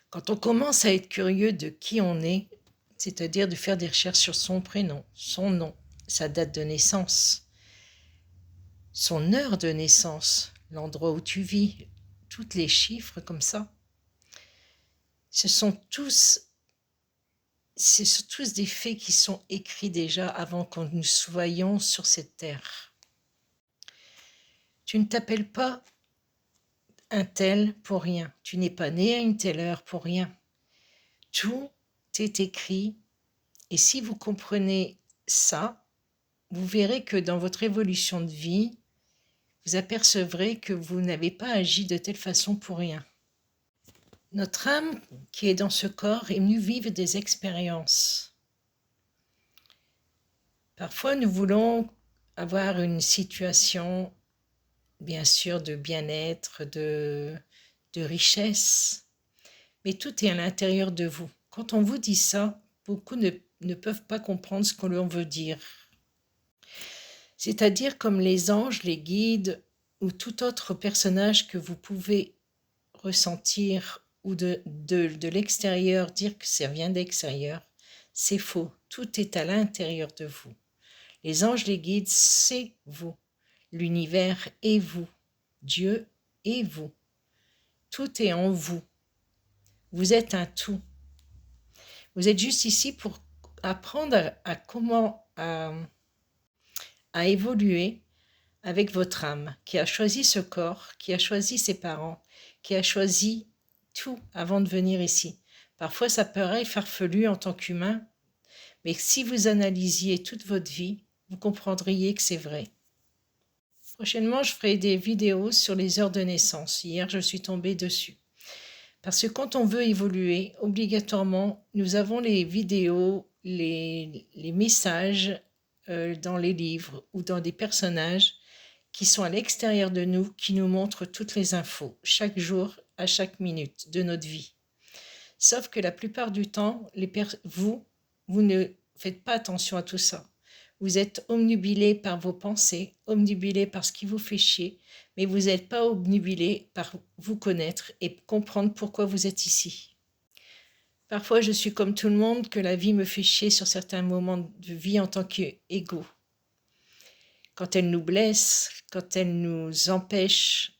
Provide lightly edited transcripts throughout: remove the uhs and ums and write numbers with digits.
Quand on commence à être curieux de qui on est, c'est-à-dire de faire des recherches sur son prénom, son nom, sa date de naissance, son heure de naissance, l'endroit où tu vis, tous les chiffres comme ça, ce sont tous, ce sont tous des faits qui sont écrits déjà avant que nous soyons sur cette terre. Tu ne t'appelles pas un tel pour rien. Tu n'es pas né à une telle heure pour rien. Tout est écrit. Et si vous comprenez ça, vous verrez que dans votre évolution de vie, vous apercevrez que vous n'avez pas agi de telle façon pour rien. Notre âme qui est dans ce corps est venue vivre des expériences. Parfois, nous voulons avoir une situation, bien sûr, de bien-être, de richesse, mais tout est à l'intérieur de vous. Quand on vous dit ça, beaucoup ne peuvent pas comprendre ce qu'on leur veut dire. C'est-à-dire comme les anges, les guides ou tout autre personnage que vous pouvez ressentir ou de l'extérieur dire que ça vient d'extérieur, c'est faux. Tout est à l'intérieur de vous. Les anges, les guides, c'est vous. L'univers est vous. Dieu est vous. Tout est en vous. Vous êtes un tout. Vous êtes juste ici pour apprendre à comment à évoluer avec votre âme qui a choisi ce corps, qui a choisi ses parents, qui a choisi tout avant de venir ici. Parfois, ça paraît farfelu en tant qu'humain, mais si vous analysiez toute votre vie, vous comprendriez que c'est vrai. Prochainement, je ferai des vidéos sur les heures de naissance. Hier, je suis tombée dessus. Parce que quand on veut évoluer, obligatoirement, nous avons les vidéos, les messages dans les livres ou dans des personnages qui sont à l'extérieur de nous, qui nous montrent toutes les infos, chaque jour, à chaque minute de notre vie. Sauf que la plupart du temps, vous ne faites pas attention à tout ça. Vous êtes obnubilé par vos pensées, obnubilé par ce qui vous fait chier, mais vous n'êtes pas obnubilé par vous connaître et comprendre pourquoi vous êtes ici. Parfois, je suis comme tout le monde, que la vie me fait chier sur certains moments de vie en tant qu'égo. Quand elle nous blesse, quand elle nous empêche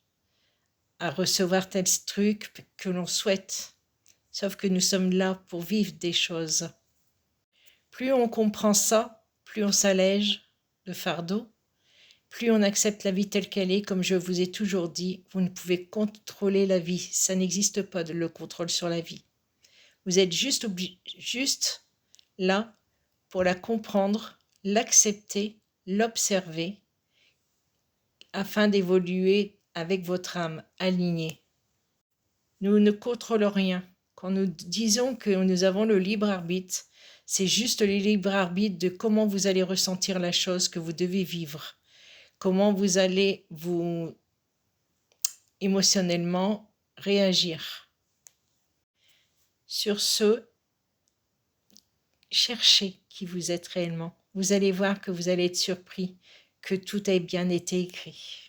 à recevoir tel truc que l'on souhaite. Sauf que nous sommes là pour vivre des choses. Plus on comprend ça, plus on s'allège le fardeau, plus on accepte la vie telle qu'elle est. Comme je vous ai toujours dit, vous ne pouvez contrôler la vie. Ça n'existe pas, le contrôle sur la vie. Vous êtes juste là pour la comprendre, l'accepter, l'observer, afin d'évoluer avec votre âme alignée. Nous ne contrôlons rien. Quand nous disons que nous avons le libre arbitre, c'est juste le libre arbitre de comment vous allez ressentir la chose que vous devez vivre, comment vous allez vous émotionnellement réagir. Sur ce, cherchez qui vous êtes réellement. Vous allez voir que vous allez être surpris, que tout a bien été écrit.